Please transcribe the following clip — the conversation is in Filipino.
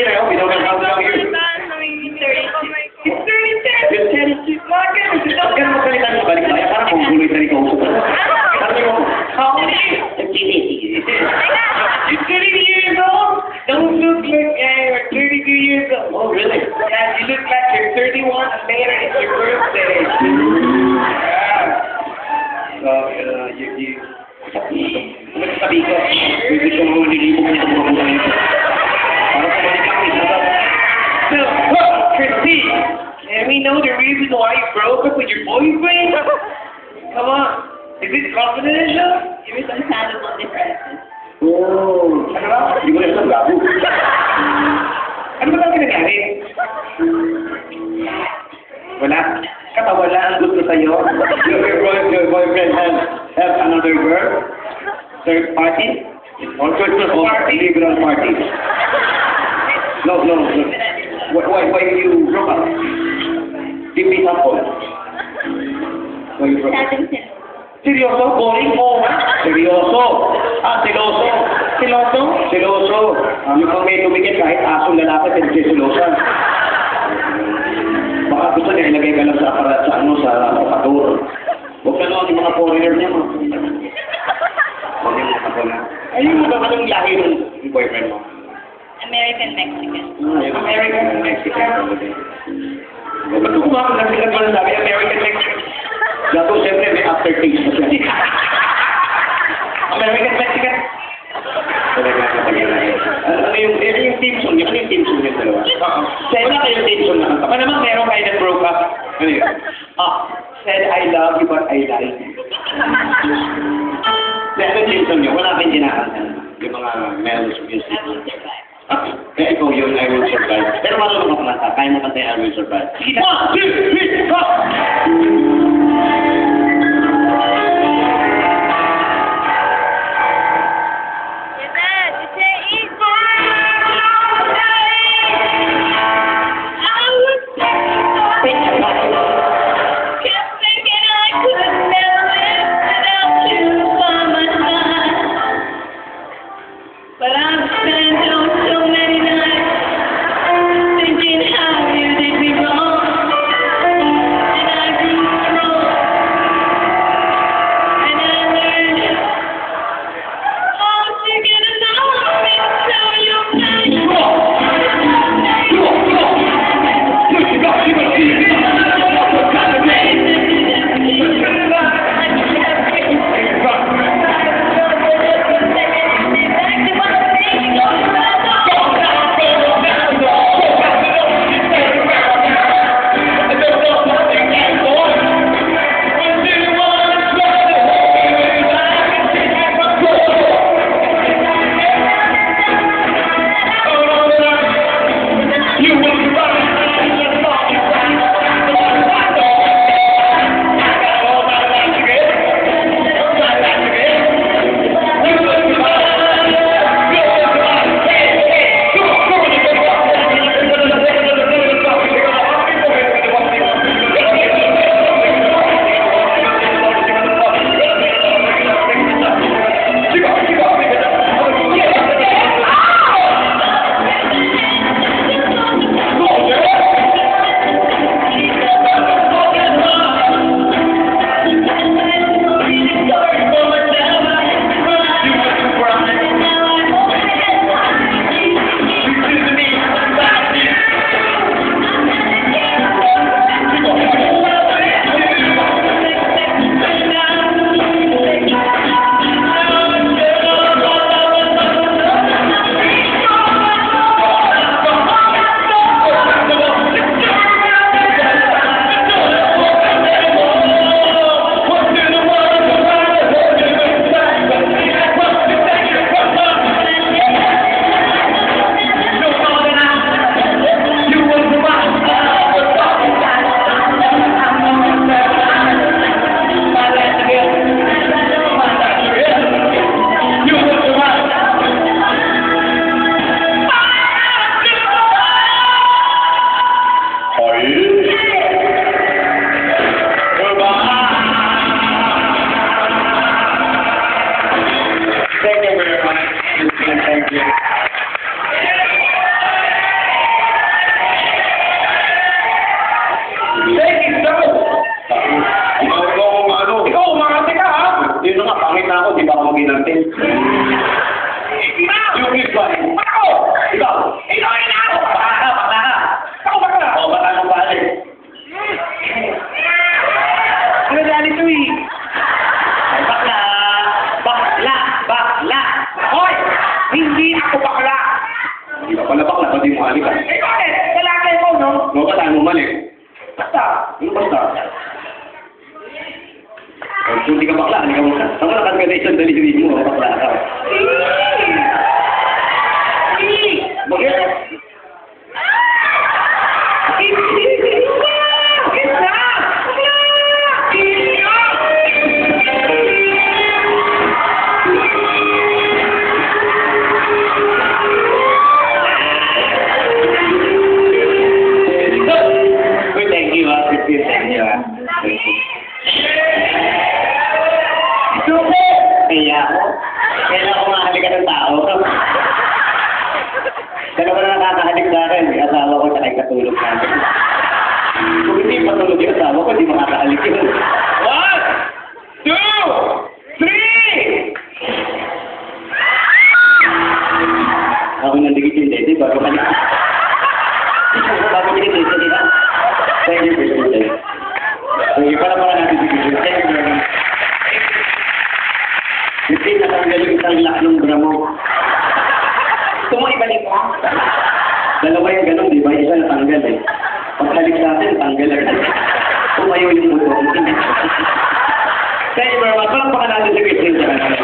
30 na yun. We don't have how long you. It's 32. You're 32. Bakit? Huwag ka na magsalita ng balik na. Parang kung guloy na rin kausap. Sabi mo, How old are you? sige. You're 32 years old? Don't look like you're 32 years old. Oh, really? Yeah, you look like you're 31 and later it's your birthday. Yeah. So, sabi ko, gusto mo nilibog niya ang mga buhay. Para sa balik lang, isa ba? So, Christine, can we know the reason why you broke up with your boyfriend? Come on. Is it confidential? There was understandable differences. Oh, ano ba? Hindi ko na alam, gago. Ano ba talaga nangyari? Wala. Katawala ang gusto sa'yo. Your boyfriend has another girl? Third party? Or Christmas party? Liberal party? No. Why you broke up? Give me some point. Why you broke up? Seryoso? Boring mo? Seryoso? Seloso? Seloso. Yung pang may tumigil kahit asong lalaki, silosan. Baka gusto niya ilagay ka lang sa aparat sa patur. Huwag ka naman yung mga foreigner niya. Huwag yung mga foreigner. Ayun mo ba anong lahi ng boyfriend mo? American-Mexican. American-Mexican. Ba't ko kumakon na sila ba sabi American-Mexican? Dato siyempre may aftertaste na siya. American-Mexican. Ano yung team song niya? Ano yung team song niya dalawa? Wala kayong team song na kanta. Pa naman meron kayo na broke up. Ano yun? Said I love you but I like you. Ano yung team song niya? Wala kayong kinakanta. Yung mga melodies music. Kaya ikaw yun, I will survive. Pero marunong ka kumanta. Kaya mo kanta yung I will survive. 1, 2, 3, go! But I've spent so many nights thinking how you did me wrong, and I grew strong, and I learned how to get along until you're back to my O, bataan mo mali. Basta. Ano basta? O, kung di ka bakla, hindi ka bakla. Saan mo nakan ka na isang daliri mo, bakla ka. Bakit? Uy, thank you, ah. Thank you, ah. Suko! Kaya ako. Kailan ko mahalikan ng tao. Dalawa na nakakahalik sa akin. Asawa ko tsaka yung katulog namin. Kung hindi patulog yung asawa ko, hindi makakahalik yun. 1, 2, 3! Ako nandigit yung dede bago halik. Bago halik yung dede. Thank you, President. Sige, para natin si President. Thank you very much. Kasi natanggal yung isang lak ng bra mo. Gusto mo ibalik mo? Dalawa yung ganun, di ba? Isa natanggal eh. Paghalik sa atin, tanggal agad. Tumayo yung mundo. Thank you very much. Palakpakan natin si President.